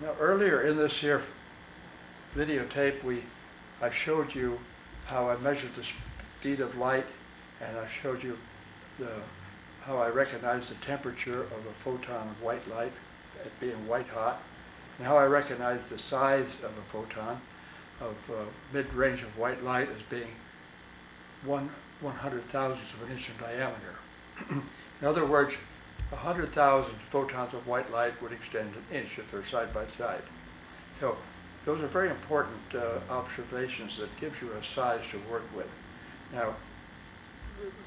Now earlier in this here videotape, I showed you how I measured the speed of light, and I showed you how I recognized the temperature of a photon of white light as being white hot, and how I recognized the size of a photon of mid-range of white light as being 1/100,000th of an inch in diameter. In other words, 100,000 photons of white light would extend an inch if they're side by side. So those are very important observations that gives you a size to work with. Now,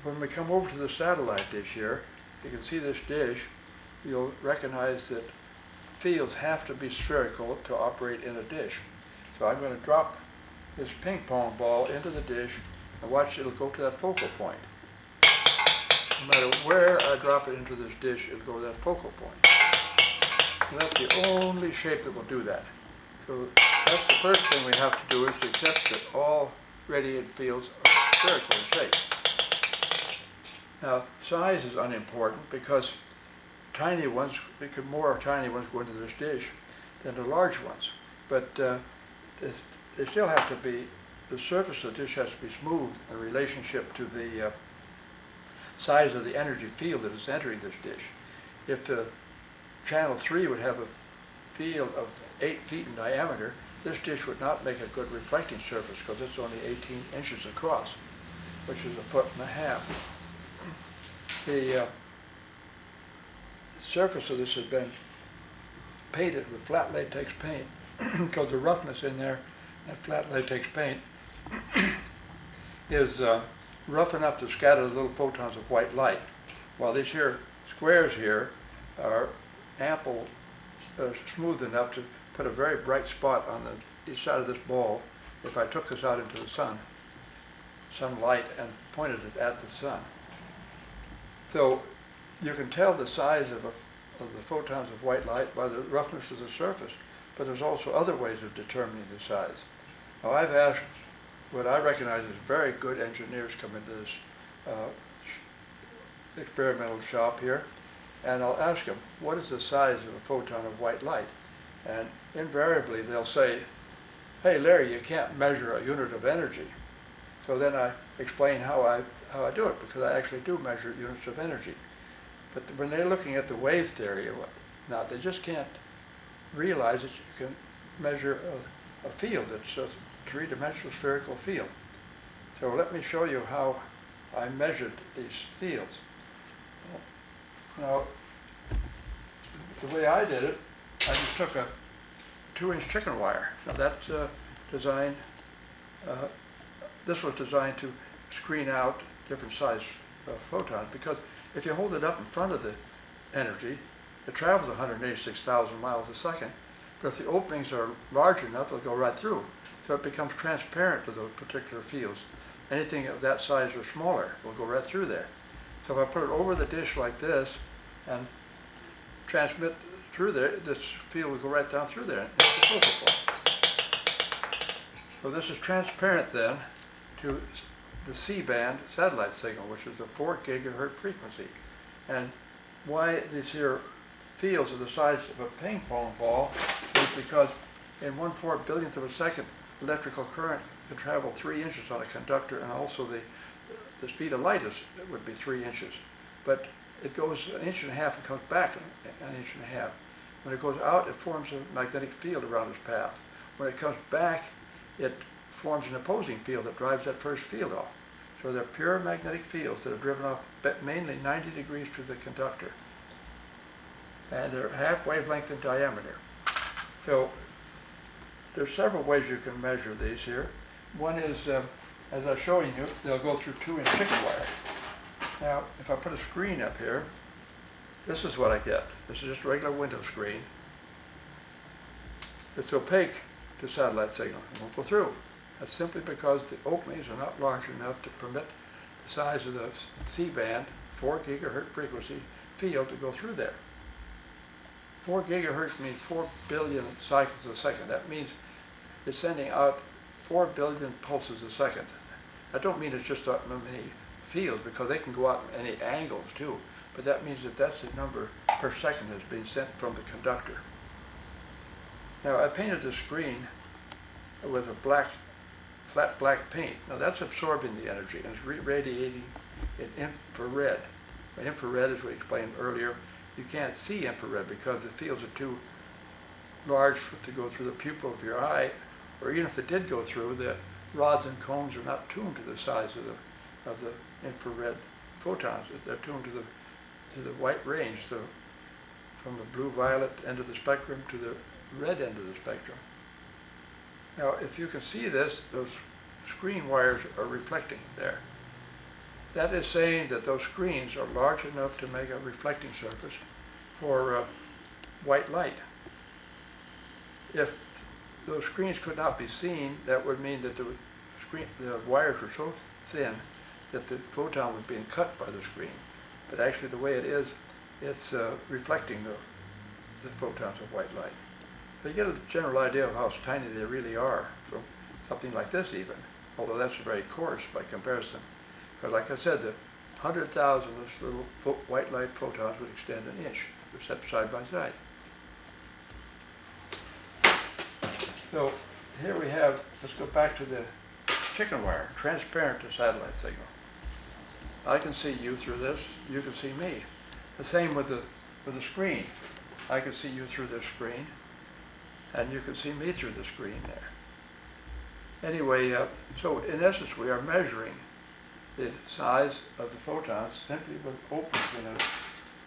when we come over to the satellite dish here, you can see this dish. You'll recognize that fields have to be spherical to operate in a dish. So I'm going to drop this ping pong ball into the dish, and watch, it'll go to that focal point. No matter where I drop it into this dish, it'll go to that focal point. And that's the only shape that will do that. So that's the first thing we have to do, is to accept that all radiated fields are spherical in shape. Now, size is unimportant because tiny ones, more tiny ones go into this dish than the large ones. But they still have to be, the surface of the dish has to be smooth in relationship to the size of the energy field that is entering this dish. If channel 3 would have a field of 8 feet in diameter, this dish would not make a good reflecting surface because it's only 18 inches across, which is 1.5 feet. The surface of this has been painted with flat latex paint because the roughness in there, that flat latex paint, is rough enough to scatter the little photons of white light, while these here squares here are ample, smooth enough to put a very bright spot on each side of this ball if I took this out into the sunlight, and pointed it at the sun. So you can tell the size of the photons of white light by the roughness of the surface, but there's also other ways of determining the size. Now, I've asked what I recognize as very good engineers come into this experimental shop here, and I'll ask them, what is the size of a photon of white light? And invariably they'll say, hey Larry, you can't measure a unit of energy. So then I explain how I do it, because I actually do measure units of energy. But when they're looking at the wave theory or whatnot, they just can't realize that you can measure a field that's a three-dimensional spherical field. So let me show you how I measured these fields. Now, the way I did it, I just took a 2-inch chicken wire. Now that's designed, this was designed to screen out different size photons, because if you hold it up in front of the energy, it travels 186,000 miles a second, but if the openings are large enough, it'll go right through. So it becomes transparent to those particular fields. Anything of that size or smaller will go right through there. So if I put it over the dish like this and transmit through there, this field will go right down through there and hit the focal point. So this is transparent then to the C-band satellite signal, which is a 4 gigahertz frequency. And why these here fields are the size of a ping pong ball is because in 1/4 billionth of a second, electrical current can travel 3 inches on a conductor, and also the speed of light would be 3 inches. But it goes 1.5 inches and comes back 1.5 inches. When it goes out, it forms a magnetic field around its path. When it comes back, it forms an opposing field that drives that first field off. So they're pure magnetic fields that are driven off mainly 90 degrees to the conductor. And they're half wavelength in diameter. So there's several ways you can measure these here. One is, as I'm showing you, they'll go through 2-inch chicken wire. Now, if I put a screen up here, this is what I get. This is just a regular window screen. It's opaque to satellite signal. It won't go through. That's simply because the openings are not large enough to permit the size of the C-band, 4 gigahertz frequency field, to go through there. 4 gigahertz means 4 billion cycles a second. That means it's sending out 4 billion pulses a second. I don't mean it's just out in many fields, because they can go out in any angles too, but that means that that's the number per second that's being sent from the conductor. Now I painted the screen with a flat black paint. Now that's absorbing the energy and it's radiating in infrared. By infrared, as we explained earlier, you can't see infrared because the fields are too large to go through the pupil of your eye, or even if they did go through, the rods and cones are not tuned to the size of the infrared photons. They're tuned to the white range, so from the blue-violet end of the spectrum to the red end of the spectrum. Now, if you can see this, those screen wires are reflecting there. That is saying that those screens are large enough to make a reflecting surface for white light. If those screens could not be seen, that would mean that the wires were so thin that the photon was being cut by the screen. But actually the way it is, it's reflecting the photons of white light. So you get a general idea of how tiny they really are from something like this even, although that's very coarse by comparison. Because like I said, the 100,000 of this little white light photons would extend an inch, if set side by side. So here we have, let's go back to the chicken wire, transparent to satellite signal. I can see you through this, you can see me. The same with the screen. I can see you through this screen, and you can see me through the screen there. Anyway, so in essence we are measuring the size of the photons simply with openings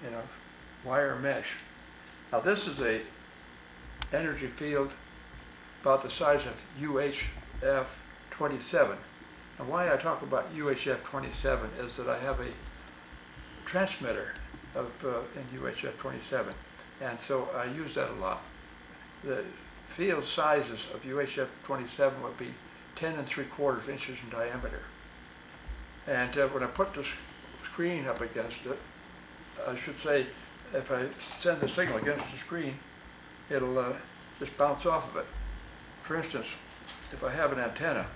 in a wire mesh. Now this is a energy field about the size of UHF 27. And why I talk about UHF 27 is that I have a transmitter in UHF 27, and so I use that a lot. The field sizes of UHF 27 would be 10 3/4 inches in diameter. And when I put the screen up against it, I should say, if I send the signal against the screen, it'll just bounce off of it. For instance, if I have an antenna,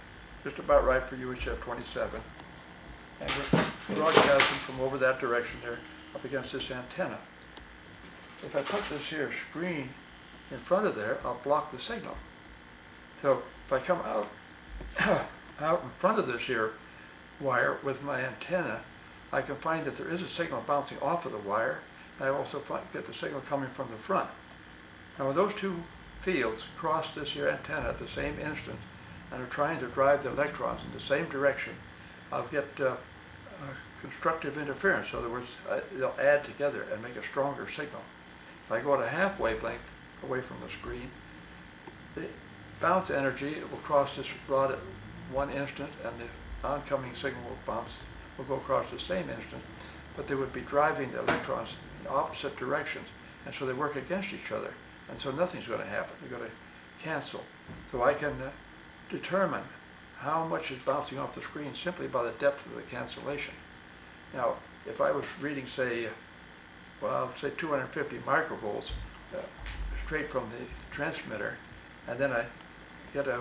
just about right for UHF 27, and we're broadcasting from over that direction there up against this antenna. If I put this here screen in front of there, I'll block the signal. So if I come out in front of this here wire with my antenna, I can find that there is a signal bouncing off of the wire, and I also get the signal coming from the front. Now when those two fields cross this here antenna at the same instant and are trying to drive the electrons in the same direction, I'll get constructive interference. In other words, they'll add together and make a stronger signal. If I go at a half wavelength away from the screen, the bounce energy will cross this rod at one instant, and the oncoming signal will go across the same instant, but they would be driving the electrons in opposite directions, and so they work against each other, and so nothing's going to happen. They're going to cancel. So I can determine how much is bouncing off the screen simply by the depth of the cancellation. Now, if I was reading, say, well, say 250 microvolts straight from the transmitter, and then I get a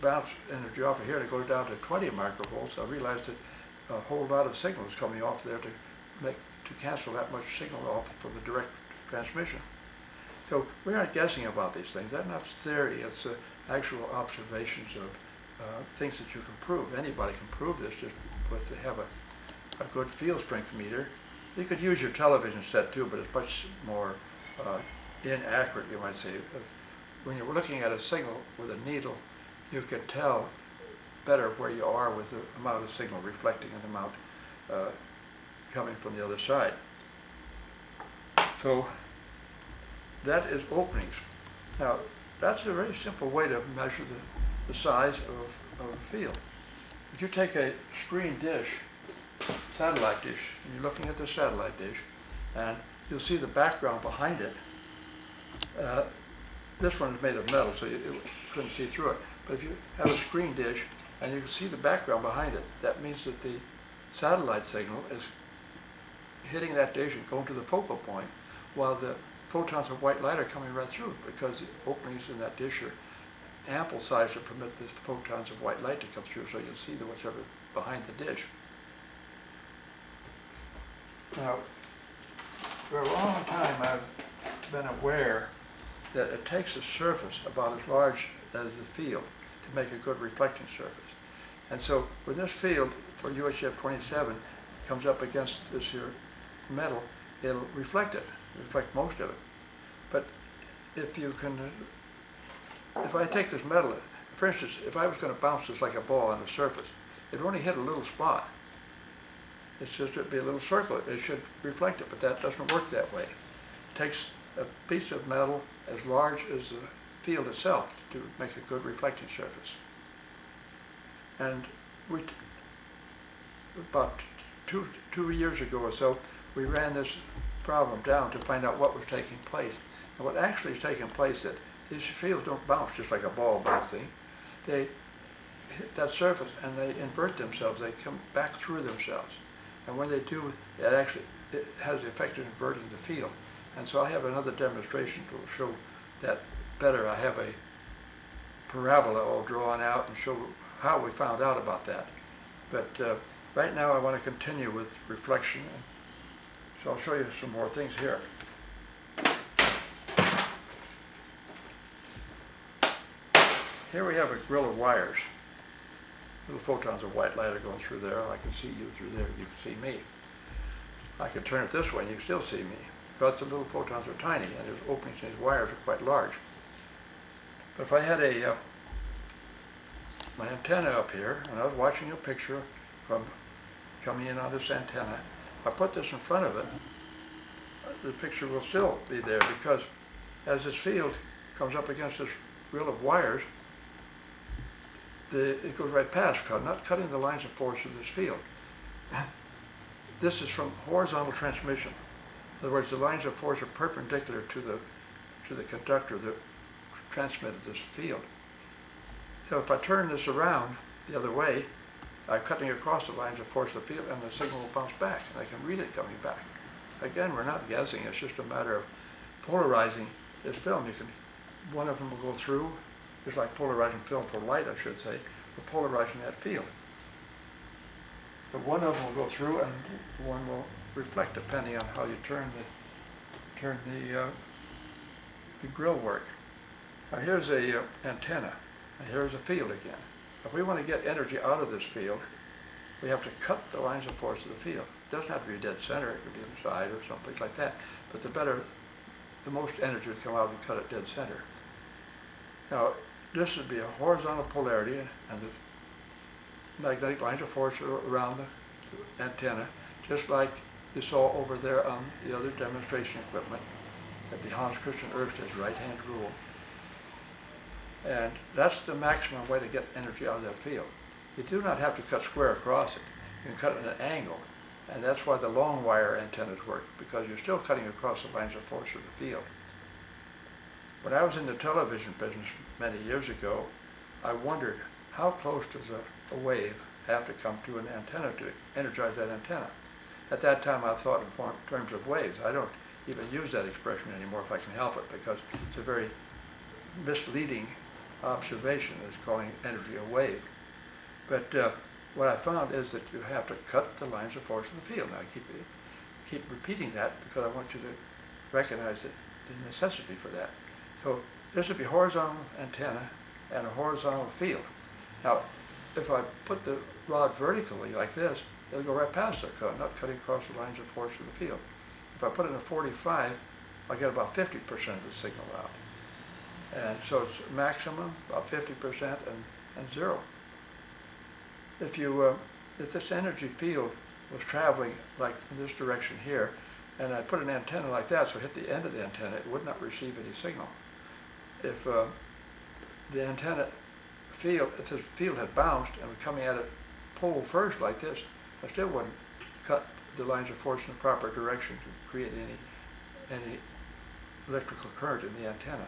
bounce energy off of here to go down to 20 microvolts, I realized that a whole lot of signal is coming off there to cancel that much signal off from the direct transmission. So we aren't guessing about these things. That's not theory. It's actual observations of things that you can prove. Anybody can prove this just if they have a good field strength meter. You could use your television set too, but it's much more inaccurate, you might say. When you're looking at a signal with a needle, you can tell better where you are with the amount of signal reflecting and the amount coming from the other side. So that is openings. Now, that's a very simple way to measure the size of a field. If you take a screen dish, satellite dish, and you're looking at the satellite dish, and you'll see the background behind it. This one is made of metal, so you couldn't see through it. But if you have a screen dish and you can see the background behind it, that means that the satellite signal is hitting that dish and going to the focal point, while the photons of white light are coming right through, because the openings in that dish are ample size to permit the photons of white light to come through, so you'll see what's ever behind the dish. Now, for a long time I've been aware that it takes a surface about as large as the field to make a good reflecting surface. And so when this field for UHF 27 comes up against this here metal, it'll reflect it, reflect most of it. But if you can, if I take this metal, for instance, if I was going to bounce this like a ball on the surface, it would only hit a little spot. It's just, it'd be a little circle. It should reflect it, but that doesn't work that way. It takes a piece of metal as large as the field itself to make a good reflecting surface. And we, about two years ago or so, we ran this problem down to find out what was taking place. And what actually is taking place is that these fields don't bounce just like a ball bouncing. They hit that surface and they invert themselves. They come back through themselves. And when they do, it has the effect of inverting the field. And so I have another demonstration to show that better. I have a parabola all drawn out and show how we found out about that. But right now I want to continue with reflection. So I'll show you some more things here. Here we have a grill of wires. Little photons of white light are going through there. I can see you through there. You can see me. I can turn it this way and you can still see me. But the little photons are tiny and the openings in these wires are quite large. But if I had my antenna up here and I was watching a picture from coming in on this antenna, if I put this in front of it, the picture will still be there because as this field comes up against this reel of wires, it goes right past, not cutting the lines of force of this field. This is from horizontal transmission. In other words, the lines of force are perpendicular to the conductor that transmitted this field. So if I turn this around the other way, I'm cutting across the lines of force of the field and the signal will bounce back and I can read it coming back. Again, we're not guessing, it's just a matter of polarizing this film. One of them will go through, just like polarizing film for light, I should say, we're polarizing that field. But one of them will go through and one will reflect depending on how you turn the grill work. Now here's a antenna, and here's a field again. If we want to get energy out of this field, we have to cut the lines of force of the field. It doesn't have to be dead center, it could be on the side or something like that. But the most energy would come out and cut it dead center. Now, this would be a horizontal polarity, and the magnetic lines of force are around the antenna, just like you saw over there on the other demonstration equipment, at the Hans Christian Ørsted's right-hand rule. And that's the maximum way to get energy out of that field. You do not have to cut square across it. You can cut it at an angle. And that's why the long wire antennas work, because you're still cutting across the lines of force of the field. When I was in the television business many years ago, I wondered how close does a wave have to come to an antenna to energize that antenna. At that time I thought in terms of waves. I don't even use that expression anymore if I can help it, because it's a very misleading observation. It's calling energy a wave. But what I found is that you have to cut the lines of force of the field. Now I keep repeating that because I want you to recognize the necessity for that. So this would be horizontal antenna and a horizontal field. Now, if I put the rod vertically like this, it'll go right past it, not cutting across the lines of force of the field. If I put it in a 45, I get about 50% of the signal out. And so it's maximum, about 50% and zero. If this energy field was traveling like in this direction here, and I put an antenna like that, so it hit the end of the antenna, it would not receive any signal. If the antenna field, if this field had bounced and was coming at it pole first like this, I still wouldn't cut the lines of force in the proper direction to create any electrical current in the antenna.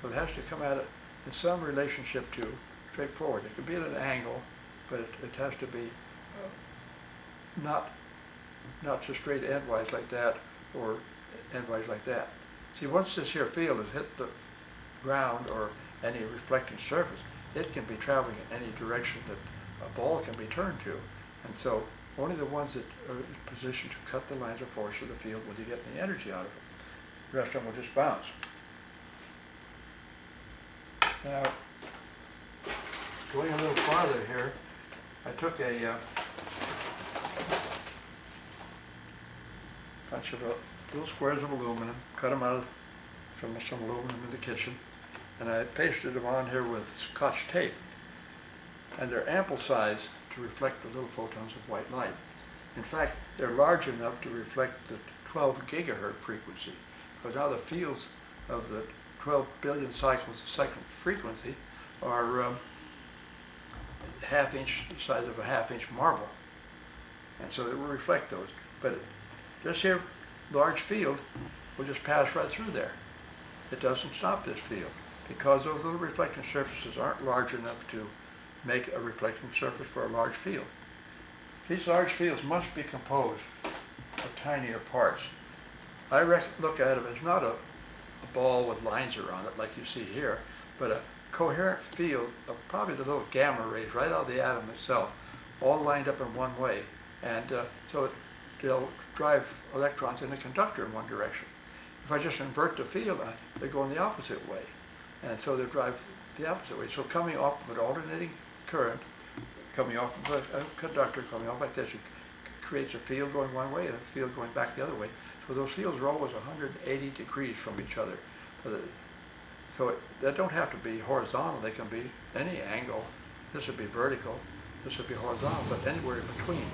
So it has to come at it in some relationship to straightforward. It could be at an angle, but it has to be not just straight endwise like that or endwise like that. See, once this here field has hit the ground or any reflecting surface, it can be traveling in any direction that a ball can be turned to. And so only the ones that are in position to cut the lines of force of the field will you get any energy out of it. The rest of them will just bounce. Now, going a little farther here, I took a bunch of little squares of aluminum, cut them out from some aluminum in the kitchen, and I pasted them on here with Scotch tape. And they're ample size to reflect the little photons of white light. In fact, they're large enough to reflect the 12 gigahertz frequency, because now the fields of the 12 billion cycles a second frequency are half-inch, the size of a half-inch marble. And so it will reflect those. But this here large field will just pass right through there. It doesn't stop this field, because those little reflecting surfaces aren't large enough to make a reflecting surface for a large field. These large fields must be composed of tinier parts. I look at it as not a ball with lines around it like you see here, but a coherent field of probably the little gamma rays right out of the atom itself, all lined up in one way. And so they'll drive electrons in a conductor in one direction. If I just invert the field, they go in the opposite way. And so they drive the opposite way. So coming off of an alternating current, coming off of a conductor, coming off like this, it creates a field going one way and a field going back the other way. So those fields are always 180 degrees from each other. So they don't have to be horizontal, they can be any angle. This would be vertical, this would be horizontal, but anywhere in between.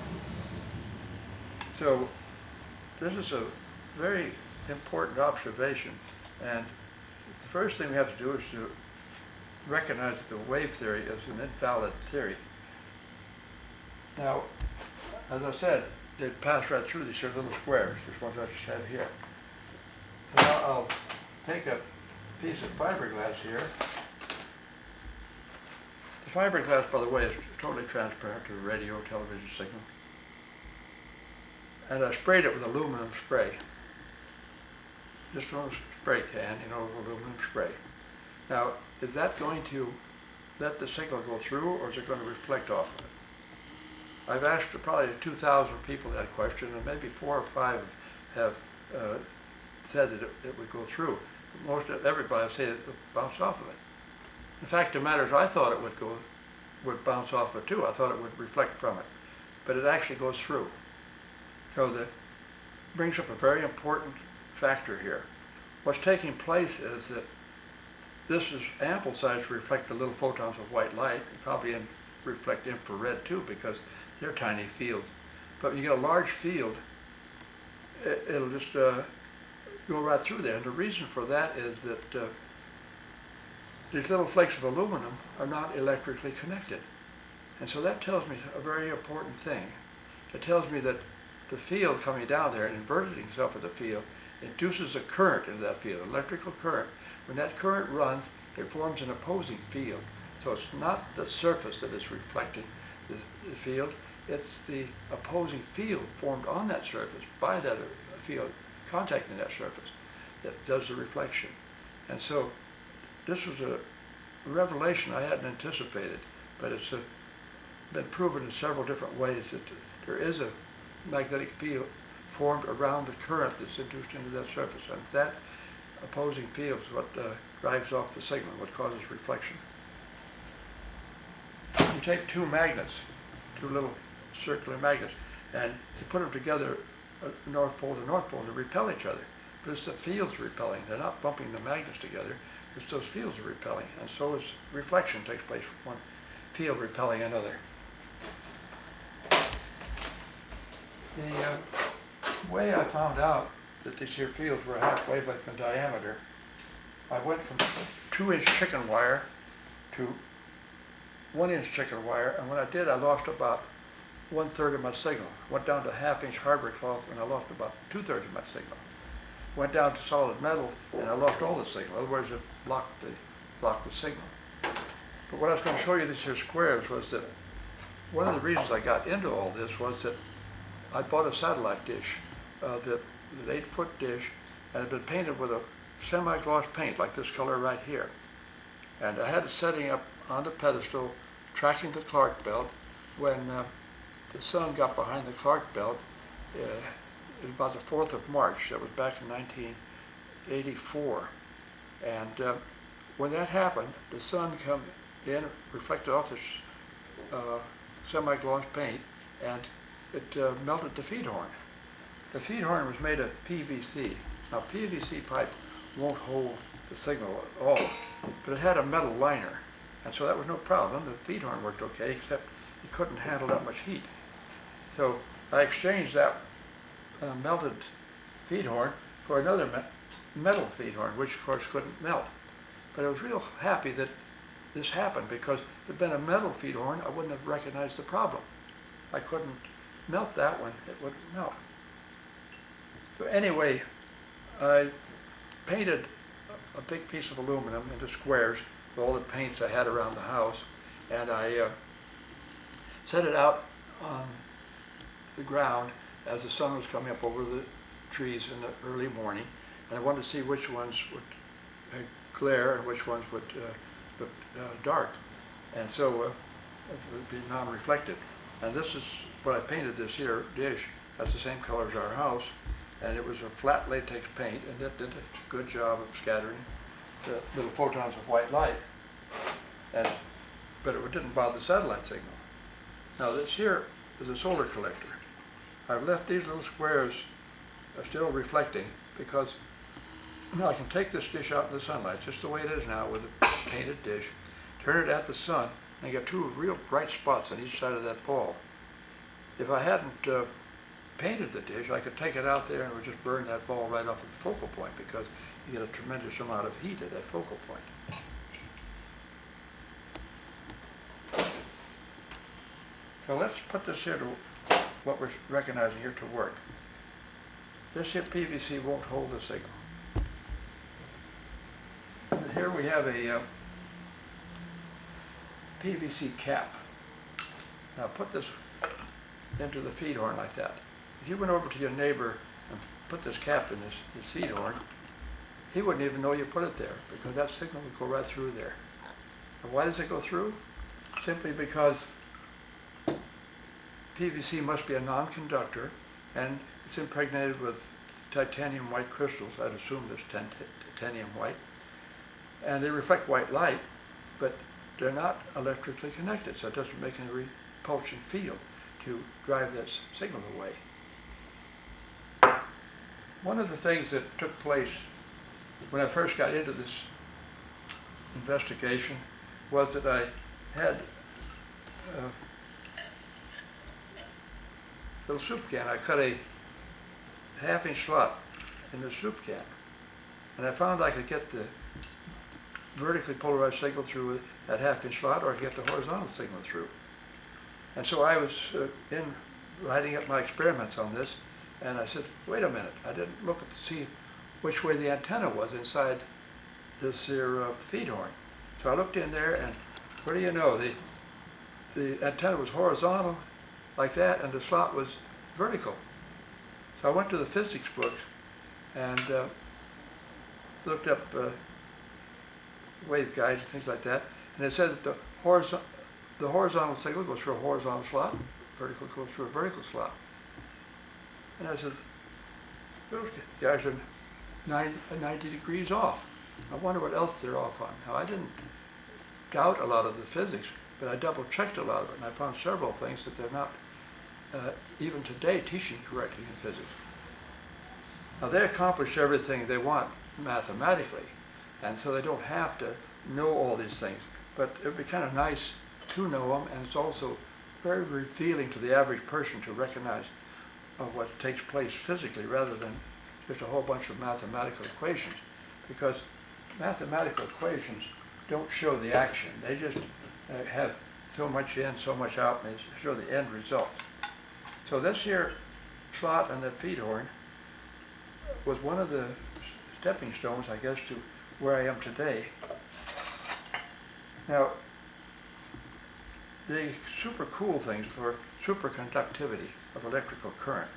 So this is a very important observation, and the first thing we have to do is to recognize that the wave theory is an invalid theory. Now, as I said, they pass right through these little squares, these ones I just have here. So now I'll take a piece of fiberglass here. The fiberglass, by the way, is totally transparent to a radio television signal. And I sprayed it with aluminum spray. Just from a spray can, aluminum spray. Now, is that going to let the signal go through, or is it going to reflect off of it? I've asked probably 2,000 people that question, and maybe 4 or 5 have said that it would go through. Most of everybody said it would bounce off of it. In fact, the matters I thought it would bounce off of it too. I thought it would reflect from it, but it actually goes through. So that brings up a very important factor here. What's taking place is that this is ample size to reflect the little photons of white light, and probably reflect infrared too, because they're tiny fields. But when you get a large field, it'll just go right through there. And the reason for that is that these little flakes of aluminum are not electrically connected. And so that tells me a very important thing. It tells me that the field coming down there and inverting itself with the field induces a current into that field, electrical current. When that current runs, it forms an opposing field. So it's not the surface that is reflecting the field, it's the opposing field formed on that surface by that field contacting that surface that does the reflection. And so this was a revelation I hadn't anticipated, but it's been proven in several different ways that there is a magnetic field formed around the current that's induced into that surface, and that opposing field is what drives off the signal, what causes reflection. You take 2 magnets, 2 little circular magnets, and you put them together, North Pole to North Pole, to repel each other. But it's the fields repelling. They're not bumping the magnets together. It's those fields are repelling, and so is reflection takes place from one field repelling another. The way I found out that these here fields were half wavelength in diameter, I went from 2-inch chicken wire to 1-inch chicken wire, and when I did, I lost about 1/3 of my signal. Went down to 1/2-inch hardware cloth, and I lost about 2/3 of my signal. Went down to solid metal, and I lost all the signal. In other words, it blocked the signal. But what I was going to show you these here squares was that one of the reasons I got into all this was that I bought a satellite dish, an 8-foot dish, and it had been painted with a semi-gloss paint like this color right here. And I had it setting up on the pedestal, tracking the Clark belt. When the sun got behind the Clark belt, it was about the 4th of March. That was back in 1984. And when that happened, the sun come in, reflected off this semi-gloss paint, and it melted the feed horn. The feed horn was made of PVC. Now PVC pipe won't hold the signal at all, but it had a metal liner, and so that was no problem. The feed horn worked okay, except it couldn't handle that much heat. So I exchanged that melted feed horn for another metal feed horn, which of course couldn't melt. But I was real happy that this happened, because if it had been a metal feed horn, I wouldn't have recognized the problem. I couldn't melt that one, it wouldn't melt. So anyway, I painted a big piece of aluminum into squares with all the paints I had around the house, and I set it out on the ground as the sun was coming up over the trees in the early morning, and I wanted to see which ones would glare and which ones would look dark, and so it would be non-reflective. And this is what I painted this here dish. That's the same color as our house, and it was a flat latex paint, and it did a good job of scattering the little photons of white light, but it didn't bother the satellite signal. Now this here is a solar collector. I've left these little squares still reflecting, because now I can take this dish out in the sunlight just the way it is now with a painted dish, turn it at the sun, and get two real bright spots on each side of that ball. If I hadn't painted the dish, I could take it out there and it would just burn that ball right off at the focal point, because you get a tremendous amount of heat at that focal point. So let's put this here to what we're recognizing here to work. This here PVC won't hold the signal. Here we have a PVC cap. Now put this into the feed horn like that. If you went over to your neighbor and put this cap in his feed horn, he wouldn't even know you put it there, because that signal would go right through there. And why does it go through? Simply because PVC must be a non-conductor, and it's impregnated with titanium white crystals. I'd assume there's titanium white. And they reflect white light, but they're not electrically connected, so it doesn't make any repulsion field to drive this signal away. One of the things that took place when I first got into this investigation was that I had a little soup can. I cut a half-inch slot in the soup can, and I found I could get the vertically polarized signal through that half-inch slot, or I could get the horizontal signal through. And so I was writing up my experiments on this, and I said, wait a minute, I didn't look to see which way the antenna was inside this here feed horn. So I looked in there, and what do you know, the antenna was horizontal like that, and the slot was vertical. So I went to the physics books and looked up waveguides and things like that, and it said that the horizontal signal goes through a horizontal slot, vertical goes through a vertical slot. And I said, those guys are 90 degrees off. I wonder what else they're off on. Now, I didn't doubt a lot of the physics, but I double-checked a lot of it, and I found several things that they're not, even today, teaching correctly in physics. Now, they accomplish everything they want mathematically, and so they don't have to know all these things. But it would be kind of nice to know them, and it's also very revealing to the average person to recognize what takes place physically rather than just a whole bunch of mathematical equations. Because mathematical equations don't show the action. They just have so much in, so much out, and they show the end results. So this here slot and that feed horn was one of the stepping stones, I guess, to where I am today. Now, the super cool things for superconductivity of electrical current.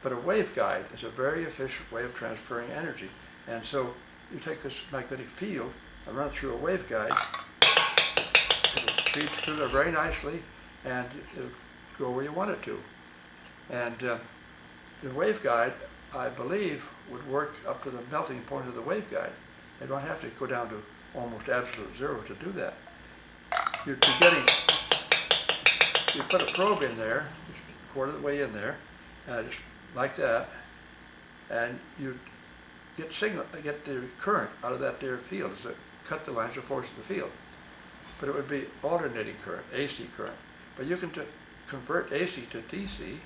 But a waveguide is a very efficient way of transferring energy. And so you take this magnetic field and run it through a waveguide, it'll feed through there very nicely, and it'll go where you want it to. And the waveguide, I believe, would work up to the melting point of the waveguide. They don't have to go down to almost absolute zero to do that. You'd be getting, you put a probe in there, just a quarter of the way in there, just like that, and you'd get the current out of that there field as it cut the lines of force of the field. But it would be alternating current, AC current. But you can convert AC to DC,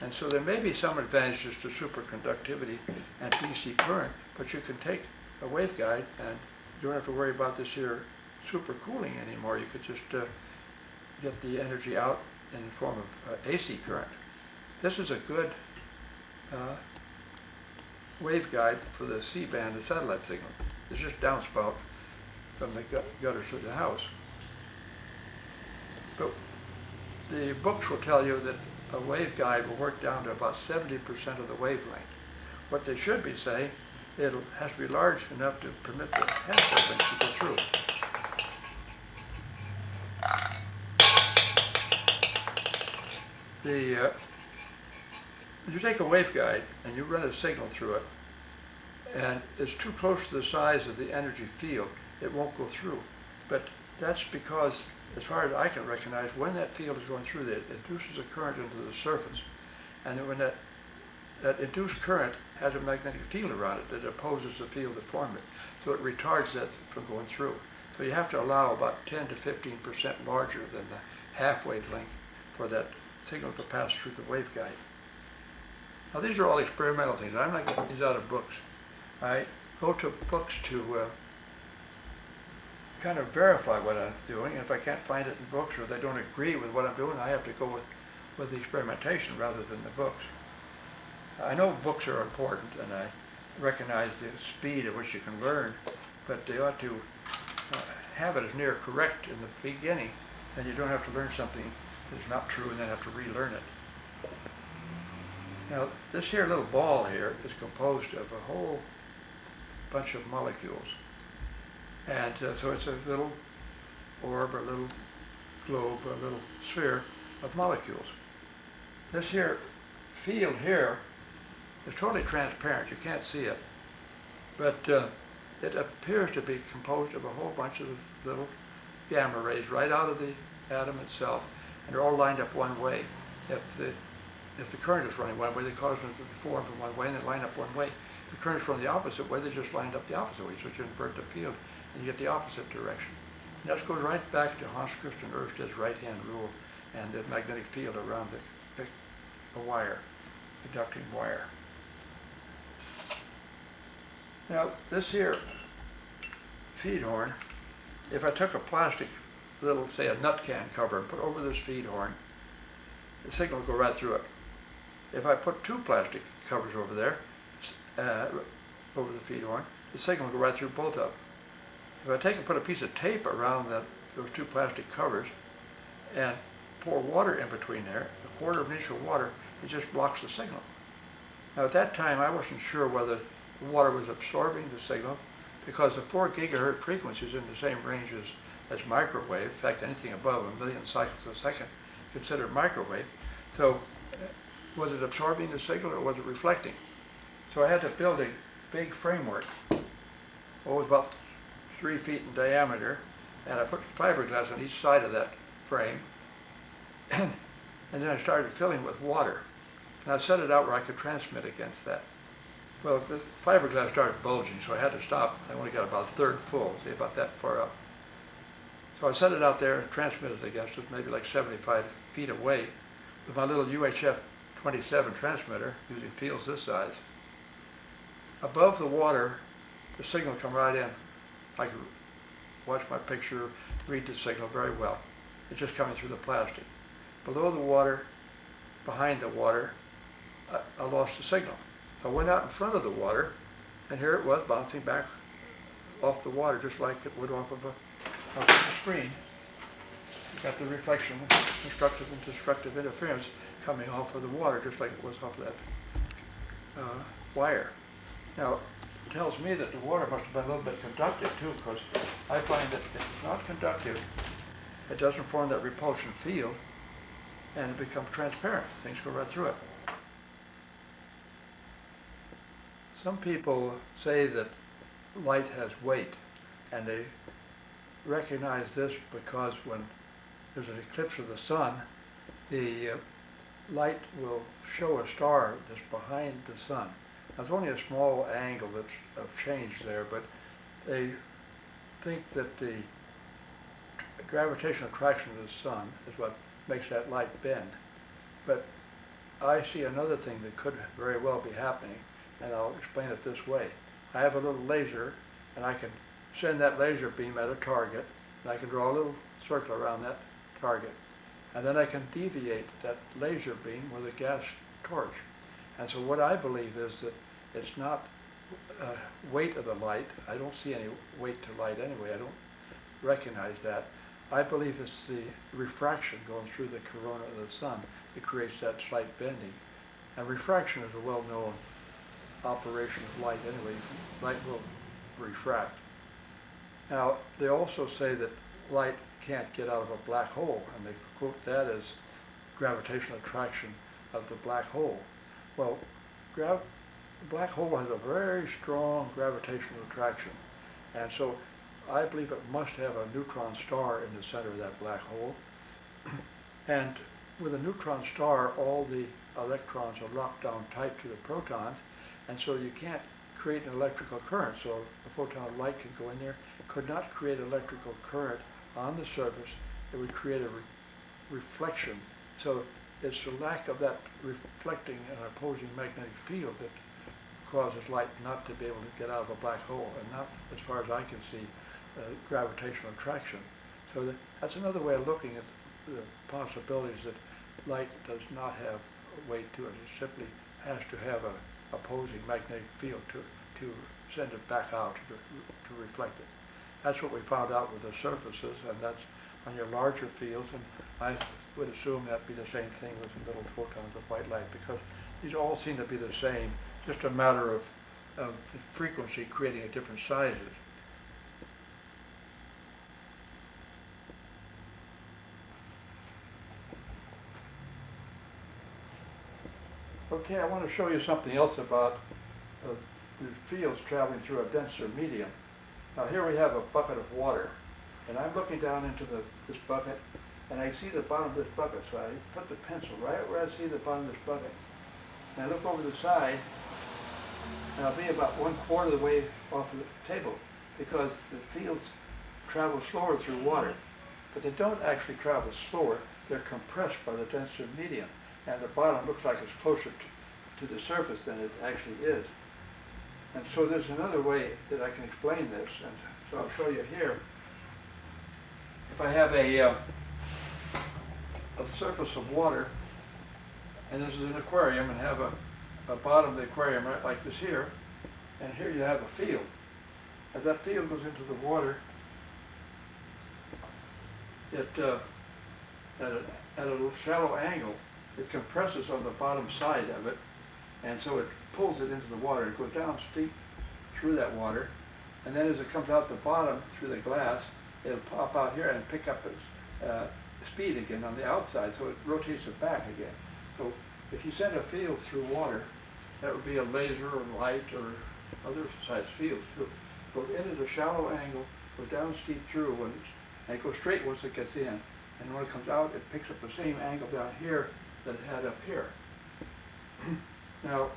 and so there may be some advantages to superconductivity and DC current, but you can take a waveguide and you don't have to worry about this here supercooling anymore. You could just get the energy out in the form of AC current. This is a good waveguide for the C-band of satellite signal. It's just downspout from the gutters of the house. But the books will tell you that a waveguide will work down to about 70% of the wavelength. What they should be saying, it has to be large enough to permit the half wavelength to go through. You take a waveguide and you run a signal through it, and it's too close to the size of the energy field, it won't go through. But that's because, as far as I can recognize, when that field is going through there, it induces a current into the surface. And when that induced current has a magnetic field around it that opposes the field that formed it. So it retards that from going through. So you have to allow about 10 to 15% larger than the half wavelength for that signal to pass through the waveguide. Now these are all experimental things. I'm not getting these out of books. I go to books to kind of verify what I'm doing. If I can't find it in books or they don't agree with what I'm doing, I have to go with the experimentation rather than the books. I know books are important and I recognize the speed at which you can learn, but they ought to have it as near correct in the beginning, and you don't have to learn something that's not true and then have to relearn it. Now this here little ball here is composed of a whole bunch of molecules. And so it's a little orb, a little globe, a little sphere of molecules. This here field here is totally transparent. You can't see it. But it appears to be composed of a whole bunch of little gamma rays right out of the atom itself. And they're all lined up one way. If the current is running one way, they cause them to form in one way and they line up one way. If the current is running the opposite way, they just lined up the opposite way. So you invert the field and you get the opposite direction. And that goes right back to Hans Christian Ørsted's right-hand rule and the magnetic field around the wire, conducting wire. Now this here feed horn, if I took a plastic little, say a nut can cover and put over this feed horn, the signal will go right through it. If I put two plastic covers over there, over the feed horn, the signal will go right through both of them. If I take and put a piece of tape around those two plastic covers and pour water in between there, a quarter of an inch of water, it just blocks the signal. Now at that time I wasn't sure whether the water was absorbing the signal because the 4 gigahertz frequency is in the same range as microwave. In fact, anything above 1,000,000 cycles a second considered microwave. So was it absorbing the signal or was it reflecting? So I had to build a big framework. It was about 3 feet in diameter, and I put fiberglass on each side of that frame. And then I started filling with water. And I set it out where I could transmit against that. Well, the fiberglass started bulging, so I had to stop. I only got about a third full, see, about that far up. So I set it out there and transmitted against it, maybe like 75 feet away, with my little UHF 27 transmitter using fields this size. Above the water, the signal come right in. I could watch my picture, read the signal very well. It's just coming through the plastic. Below the water, behind the water, I lost the signal. So I went out in front of the water, and here it was bouncing back off the water just like it would off of a screen. You got the reflection, constructive and destructive interference coming off of the water just like it was off that wire. Now, it tells me that the water must have been a little bit conductive too, because I find that if it's not conductive, it doesn't form that repulsion field, and it becomes transparent. Things go right through it. Some people say that light has weight. And they recognize this because when there's an eclipse of the sun, the light will show a star that's behind the sun. Now, it's only a small angle that's of change there, but they think that the gravitational attraction of the sun is what makes that light bend. But I see another thing that could very well be happening, and I'll explain it this way. I have a little laser, and I can send that laser beam at a target, and I can draw a little circle around that target. And then I can deviate that laser beam with a gas torch. And so what I believe is that it's not weight of the light. I don't see any weight to light anyway. I don't recognize that. I believe it's the refraction going through the corona of the sun that creates that slight bending. And refraction is a well-known operation of light anyway. Light will refract. Now, they also say that light can't get out of a black hole, and they quote that as gravitational attraction of the black hole. Well, the black hole has a very strong gravitational attraction, and so I believe it must have a neutron star in the center of that black hole. And with a neutron star, all the electrons are locked down tight to the protons, and so you can't create an electrical current. So a photon of light could go in there, could not create electrical current on the surface. It would create a reflection. So it's the lack of that reflecting and opposing magnetic field that causes light not to be able to get out of a black hole, and not, as far as I can see, gravitational attraction. So that's another way of looking at the possibilities that light does not have weight to it. It simply has to have an opposing magnetic field to send it back out, to reflect it. That's what we found out with the surfaces, and that's on your larger fields, and I would assume that'd be the same thing with the little photons of white light, because these all seem to be the same, just a matter of the frequency creating at different sizes. Okay, I want to show you something else about the fields traveling through a denser medium. Now here we have a bucket of water, and I'm looking down into this bucket, and I see the bottom of this bucket, so I put the pencil right where I see the bottom of this bucket. And I look over the side, and I'll be about 1/4 of the way off of the table, because the fields travel slower through water. But they don't actually travel slower, they're compressed by the denser medium, and the bottom looks like it's closer to the surface than it actually is. And so there's another way that I can explain this, and so I'll show you here. If I have a surface of water, and this is an aquarium, and have a bottom of the aquarium right like this here, and here you have a field. As that field goes into the water, it at a shallow angle, it compresses on the bottom side of it, and so it pulls it into the water. It goes down steep through that water, and then as it comes out the bottom through the glass, it'll pop out here and pick up its speed again on the outside, so it rotates it back again. So if you send a field through water, that would be a laser or light or other size fields too. Go in at a shallow angle, go down steep through, and it goes straight once it gets in. And when it comes out, it picks up the same angle down here that it had up here. Now,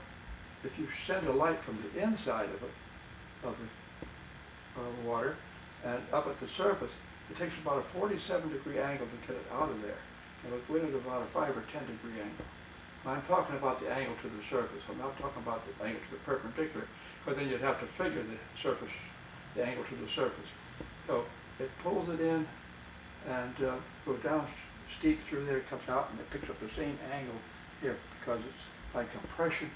if you send a light from the inside of the water and up at the surface, it takes about a 47-degree angle to get it out of there. And it'll go in at about a 5 or 10-degree angle. Now, I'm talking about the angle to the surface. I'm not talking about the angle to the perpendicular, because then you'd have to figure the angle to the surface. So it pulls it in and goes down steep through there, it comes out, and it picks up the same angle here, because it's by compression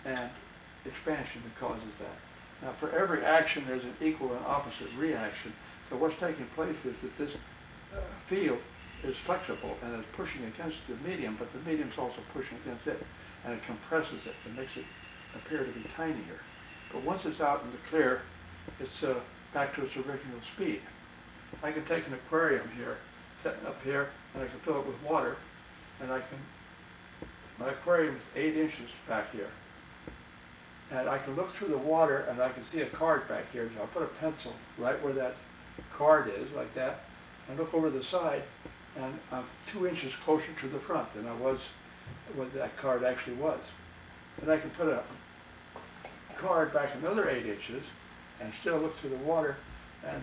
and expansion that causes that. Now, for every action, there's an equal and opposite reaction. So what's taking place is that this field is flexible and is pushing against the medium, but the medium's also pushing against it, and it compresses it and makes it appear to be tinier. But once it's out in the clear, it's back to its original speed. I can take an aquarium here, set it up here, and I can fill it with water, and my aquarium is 8 inches back here. and I can look through the water and I can see a card back here. So I'll put a pencil right where that card is, like that, and look over the side, and I'm 2 inches closer to the front than I was what that card actually was. And I can put a card back another 8 inches and still look through the water and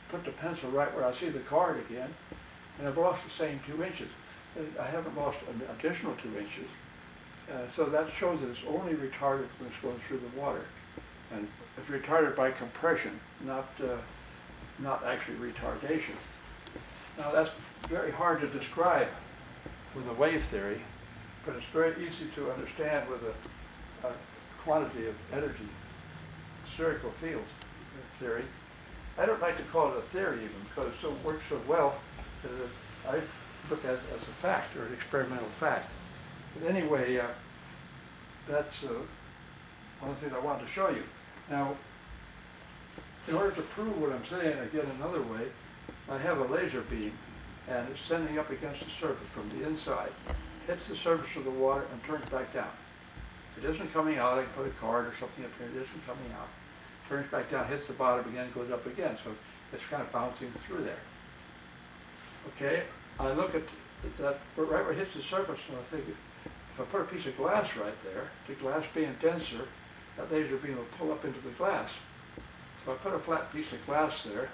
put the pencil right where I see the card again, and I've lost the same 2 inches. I haven't lost an additional 2 inches. So that shows that it's only retarded when it's going through the water. And it's retarded by compression, not actually retardation. Now that's very hard to describe with a wave theory, but it's very easy to understand with a quantity of energy, spherical fields theory. I don't like to call it a theory even, because it works so well that I look at it as a fact, or an experimental fact. But anyway, that's one of the things I wanted to show you. Now, in order to prove what I'm saying again another way, I have a laser beam, and it's sending up against the surface from the inside, hits the surface of the water and turns back down. It isn't coming out. I can put a card or something up here. It isn't coming out. Turns back down, hits the bottom again, goes up again. So it's kind of bouncing through there. Okay, I look at that right where it hits the surface, and I think if I put a piece of glass right there, the glass being denser, that laser beam will pull up into the glass. So I put a flat piece of glass there,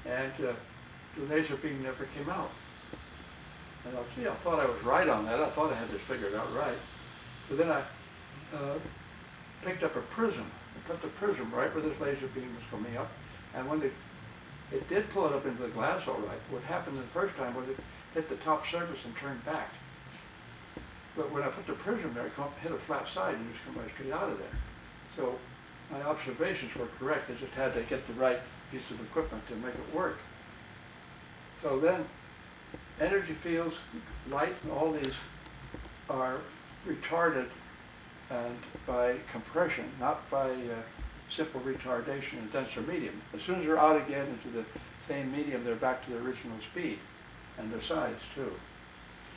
and the laser beam never came out. And I thought I was right on that. I thought I had this figured out right. But then I picked up a prism and put the prism right where this laser beam was coming up. And when it did pull it up into the glass all right, what happened the first time was it hit the top surface and turned back. But when I put the prism there, it hit a flat side and just come right straight out of there. So my observations were correct. I just had to get the right piece of equipment to make it work. So then energy fields, light, and all these are retarded and by compression, not by simple retardation in denser medium. As soon as they're out again into the same medium, they're back to their original speed and their size too.